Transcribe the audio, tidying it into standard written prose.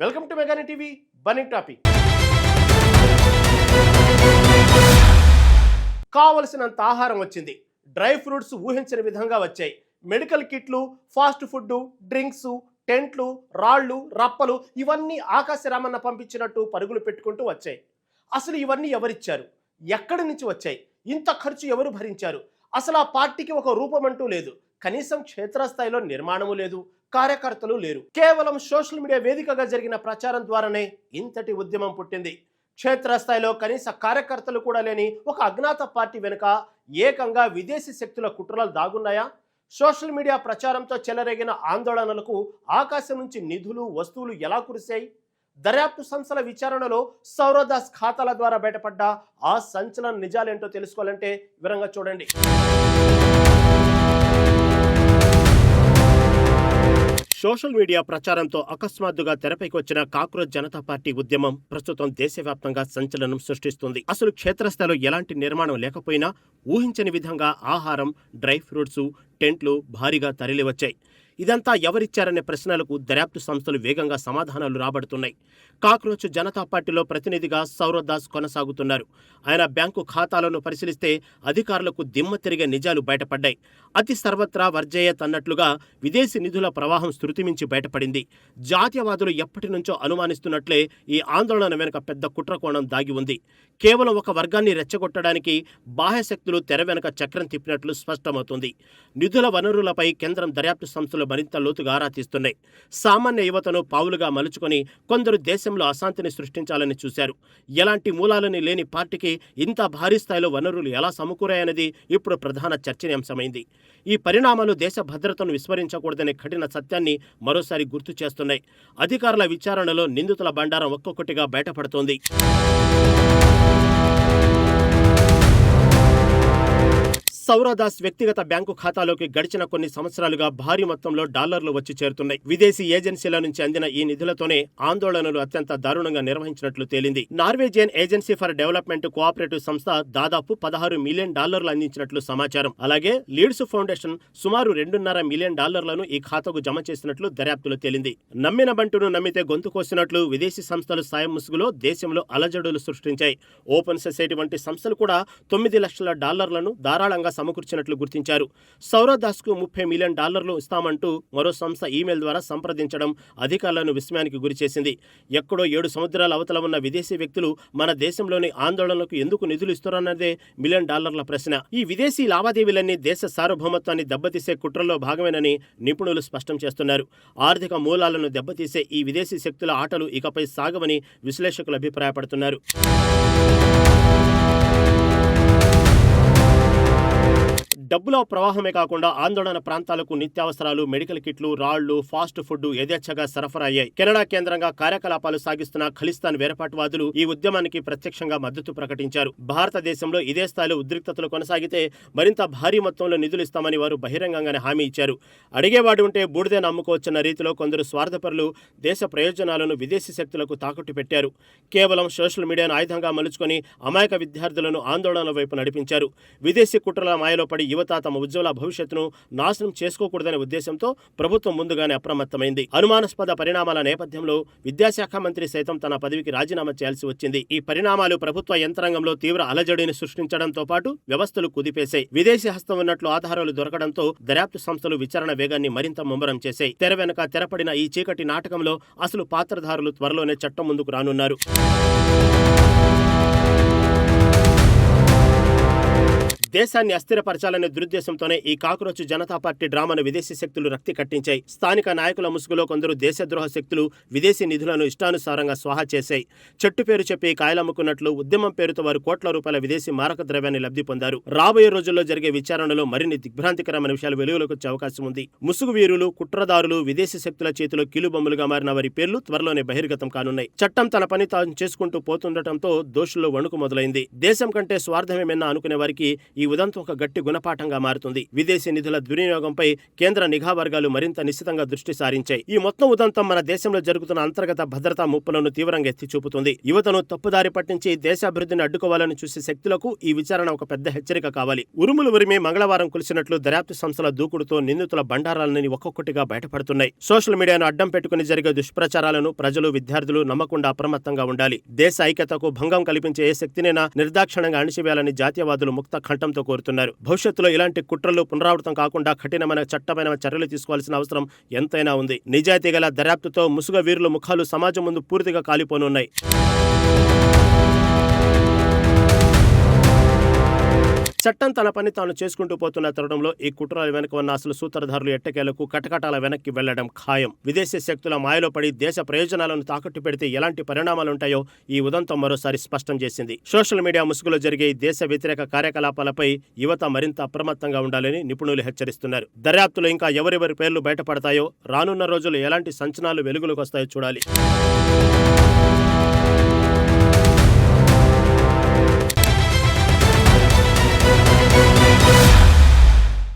Welcome to మెగాని TV burning topic. కావలసినంత ఆహారం వచ్చింది. డ్రై ఫ్రూట్స్ ఊహించని విధంగా వచ్చాయి. మెడికల్ కిట్లు, ఫాస్ట్ ఫుడ్, డ్రింక్స్, టెంట్లు, రాళ్లు, రప్పలు ఇవన్నీ ఆకాశరామన్న పంపించినట్టు పరుగులు పెట్టుకుంటూ వచ్చాయి. అసలు ఇవన్నీ ఎవరిచ్చారు? ఎక్కడి నుంచి వచ్చాయి? ఇంత ఖర్చు ఎవరు భరించారు? అసలు ఆ పార్టీకి ఒక రూపమంటూ లేదు. కనీసం క్షేత్రస్థాయిలో నిర్మాణము లేదు, కార్యకర్తలు లేరు. కేవలం సోషల్ మీడియా వేదికగా జరిగిన ప్రచారం ద్వారానే ఇంతటి ఉద్యమం పుట్టింది. క్షేత్రస్థాయిలో కనీస కార్యకర్తలు కూడా లేని ఒక అజ్ఞాత పార్టీ వెనుక ఏకంగా విదేశీ శక్తుల కుట్రలు దాగున్నాయా? సోషల్ మీడియా ప్రచారంతో చెలరేగిన ఆందోళనలకు ఆకాశం నుంచి నిధులు, వస్తువులు ఎలా కురిశాయి? దర్యాప్తు సంస్థల విచారణలో సౌరదాస్ ఖాతాల ద్వారా బయటపడ్డ ఆ సంచలన నిజాలేంటో తెలుసుకోవాలంటే వివరంగా చూడండి. సోషల్ మీడియా ప్రచారంతో అకస్మాత్తుగా తెరపైకి వచ్చిన కాక్రోచ్ జనతా పార్టీ ఉద్యమం ప్రస్తుతం దేశవ్యాప్తంగా సంచలనం సృష్టిస్తుంది. అసలు క్షేత్రస్థాయిలో ఎలాంటి నిర్మాణం లేకపోయినా ఊహించని విధంగా ఆహారం, డ్రై ఫ్రూట్స్, టెంట్లు భారీగా తరలివచ్చాయి. ఇదంతా ఎవరిచ్చారనే ప్రశ్నలకు దర్యాప్తు సంస్థలు వేగంగా సమాధానాలు రాబడుతున్నాయి. కాక్రోచ్ జనతా పార్టీలో ప్రతినిధిగా సౌరదాస్ కొనసాగుతున్నారు. ఆయన బ్యాంకు ఖాతాలను పరిశీలిస్తే అధికారులకు దిమ్మ తిరిగే నిజాలు బయటపడ్డాయి. అతి సర్వత్రా వర్జేయత్ అన్నట్లుగా విదేశీ నిధుల ప్రవాహం శృతిమించి బయటపడింది. జాతీయవాదులు ఎప్పటి నుంచో అనుమానిస్తున్నట్లే ఈ ఆందోళన వెనుక పెద్ద కుట్రకోణం దాగి ఉంది. కేవలం ఒక వర్గాన్ని రెచ్చగొట్టడానికి బాహ్యశక్తులు తెర వెనుక చక్రం తిప్పినట్లు స్పష్టమవుతుంది. నిధుల వనరులపై కేంద్రం దర్యాప్తు సంస్థలు మరింత లోతుగా ఆరా తీస్తున్నాయి. సామాన్య యువతను పావులుగా మలుచుకొని కొందరు దేశంలో అశాంతిని సృష్టించాలని చూశారు. ఎలాంటి మూలాలని లేని పార్టీకి ఇంత భారీ స్థాయిలో వనరులు ఎలా సమకూరాయన్నది ఇప్పుడు ప్రధాన చర్చనీయాంశమైంది. ఈ పరిణామాలు దేశ భద్రతను విస్మరించకూడదనే కఠిన సత్యాన్ని మరోసారి గుర్తు చేస్తున్నాయి. అధికారుల విచారణలో నిందితుల బండారం ఒక్కొక్కటిగా బయటపడుతోంది. సౌరదాస్ వ్యక్తిగత బ్యాంకు ఖాతాలోకి గడిచిన కొన్ని సంవత్సరాలుగా భారీ మొత్తంలో డాలర్లు వచ్చి చేరుతున్నాయి. విదేశీ ఏజెన్సీల నుంచి అందిన ఈ నిధులతోనే ఆందోళనలు అత్యంత దారుణంగా నిర్వహించినట్లు తేలింది. Norwegian agency for development cooperative సంస్థ దాదాపు $16 మిలియన్ అందించినట్లు సమాచారం. అలాగే లీడ్స్ ఫౌండేషన్ సుమారు $2.5 మిలియన్ ఈ ఖాతాకు జమ చేసినట్లు దర్యాప్తులో తేలింది. నమ్మిన బంటును నమ్మితే గొంతు కోసినట్లు విదేశీ సంస్థలు సాయం ముసుగులో దేశంలో అలజడులు సృష్టించాయి. ఓపెన్ సొసైటీ వంటి సంస్థలు కూడా $9 లక్షల ధారాళంగా సమకూర్చినట్లు గుర్తించారు. సౌరదాస్కు $30 మిలియన్ ఇస్తామంటూ మరో సంస్థ ఈమెయిల్ ద్వారా సంప్రదించడం అధికారులను విస్మయానికి గురిచేసింది. ఎక్కడో 7 సముద్రాల అవతల ఉన్న విదేశీ వ్యక్తులు మన దేశంలోని ఆందోళనలకు ఎందుకు నిధులు ఇస్తున్నారన్నదే $1 మిలియన్ ప్రశ్న. ఈ విదేశీ లావాదేవీలన్నీ దేశ సార్వభౌమత్వాన్ని దెబ్బతీసే కుట్రలో భాగమేనని నిపుణులు స్పష్టం చేస్తున్నారు. ఆర్థిక మూలాలను దెబ్బతీసే ఈ విదేశీ శక్తుల ఆటలు ఇకపై సాగవని విశ్లేషకులు అభిప్రాయపడుతున్నారు. డబ్బుల ప్రవాహమే కాకుండా ఆందోళన ప్రాంతాలకు నిత్యావసరాలు, మెడికల్ కిట్లు, రాళ్లు, ఫాస్ట్ ఫుడ్ యథేచ్ఛగా సరఫరా అయ్యాయి. కెనడా కేంద్రంగా కార్యకలాపాలు సాగిస్తున్న ఖలిస్తాన్ వేరపాటువాదులు ఈ ఉద్యమానికి ప్రత్యక్షంగా మద్దతు ప్రకటించారు. భారతదేశంలో ఇదే స్థాయిలో ఉద్రిక్తతలు కొనసాగితే మరింత భారీ మొత్తంలో నిధులు ఇస్తామని వారు బహిరంగంగానే హామీ ఇచ్చారు. అడిగేవాడు ఉంటే బూడిదే నమ్ముకోవచ్చన్న రీతిలో కొందరు స్వార్థపరులు దేశ ప్రయోజనాలను విదేశీ శక్తులకు తాకట్టు పెట్టారు. కేవలం సోషల్ మీడియాను ఆయుధంగా మలుచుకొని అమాయక విద్యార్థులను ఆందోళన వైపు నడిపించారు. విదేశీ కుట్రల మాయలో పడి యువత తమ ఉజ్వల భవిష్యత్తును నాశనం చేసుకోకూడదనే ఉద్దేశంతో ప్రభుత్వం ముందుగానే అప్రమత్తమైంది. అనుమానాస్పద పరిణామాల నేపథ్యంలో విద్యాశాఖ మంత్రి సైతం తన పదవికి రాజీనామా చేయాల్సి వచ్చింది. ఈ పరిణామాలు ప్రభుత్వ యంత్రాంగంలో తీవ్ర అలజడిని సృష్టించడంతో పాటు వ్యవస్థలు కుదిపేశాయి. విదేశీ హస్తం ఉన్నట్లు ఆధారాలు దొరకడంతో దర్యాప్తు సంస్థలు విచారణ వేగాన్ని మరింత ముమ్మరం చేశాయి. తెర వెనుక తెరపడిన ఈ చీకటి నాటకంలో అసలు పాత్రధారులు త్వరలోనే చట్టం ముందుకు రానున్నారు. దేశాన్ని అస్థిరపరచాలనే దురుద్దేశంతోనే ఈ కాక్రోచ్ జనతా పార్టీ డ్రామాను విదేశీ శక్తులు రక్తి కట్టించాయి. స్థానిక నాయకుల ముసుగులో కొందరు దేశద్రోహ శక్తులు విదేశీ నిధులను ఇష్టానుసారంగా స్వాహా చేశాయి. చెట్టు పేరు చెప్పి కాయలమ్ముకున్నట్లు ఉద్యమం పేరుతో వారు కోట్ల రూపాయల విదేశీ మారక ద్రవ్యాన్ని లబ్ధి పొందారు. రాబోయే రోజుల్లో జరిగే విచారణలో మరిన్ని దిగ్భ్రాంతికరమైన విషయాలు వెలుగులోకి వచ్చే అవకాశం ఉంది. ముసుగు వీరులు, కుట్రదారులు, విదేశీ శక్తుల చేతిలో కీలుబొమ్మలుగా మారిన వారి పేర్లు త్వరలోనే బహిర్గతం కానున్నాయి. చట్టం తన పని తాను చేసుకుంటూ పోతుండటంతో దోషుల్లో వణుకు మొదలైంది. దేశం కంటే స్వార్థమేమన్నా అనుకునే వారికి ఈ ఉదంతం ఒక గట్టి గుణపాఠంగా మారుతుంది. విదేశీ నిధుల దుర్వినియోగంపై కేంద్ర నిఘా వర్గాలు మరింత నిశితంగా దృష్టి సారించాయి. ఈ మొత్తం ఉదంతం మన దేశంలో జరుగుతున్న అంతర్గత భద్రతా ముప్పులను తీవ్రంగా ఎత్తి చూపుతుంది. యువతను తప్పుదారి పట్టించి దేశాభివృద్ధిని అడ్డుకోవాలని చూసే శక్తులకు ఈ విచారణ ఒక పెద్ద హెచ్చరిక కావాలి. ఉరుములు ఉరిమి మంగళవారం కులిసినట్లు దర్యాప్తు సంస్థల దూకుడుతో నిందితుల బండారాలని ఒక్కొక్కటిగా బయటపడుతున్నాయి. సోషల్ మీడియాను అడ్డం పెట్టుకుని జరిగే దుష్ప్రచారాలను ప్రజలు, విద్యార్థులు నమ్మకుండా అప్రమత్తంగా ఉండాలి. దేశ ఐక్యతకు భంగం కల్పించే ఏ శక్తినైనా నిర్దాక్షిణ్యంగా అణిచివేయాలని జాతీయవాదులు ముక్త కంఠంతో కోరుతున్నారు. భవిష్యత్తులో ఇలాంటి కుట్రలు పునరావృతం కాకుండా కఠినమైన చట్టమైన చర్యలు తీసుకోవాల్సిన అవసరం ఎంతైనా ఉంది. నిజాయితీ గల దర్యాప్తుతో ముసుగ వీరుల ముఖాలు సమాజం ముందు పూర్తిగా కాలిపోనున్నాయి. చట్టం తన పని తాను చేసుకుంటూ పోతున్న తరుణంలో ఈ కుట్రల వెనుక ఉన్న అసలు సూత్రధారులు ఎట్టకేలకు కటకటాల వెనక్కి వెళ్లడం ఖాయం. విదేశీ శక్తుల మాయలో పడి దేశ ప్రయోజనాలను తాకట్టు పెడితే ఎలాంటి పరిణామాలుంటాయో ఈ ఉదంతం మరోసారి స్పష్టం చేసింది. సోషల్ మీడియా ముసుగులో జరిగే దేశ వ్యతిరేక కార్యకలాపాలపై యువత మరింత అప్రమత్తంగా ఉండాలని నిపుణులు హెచ్చరిస్తున్నారు. దర్యాప్తులో ఇంకా ఎవరెవరి పేర్లు బయటపడతాయో, రానున్న రోజులు ఎలాంటి సంచలనాలు వెలుగులోకి వస్తాయో చూడాలి.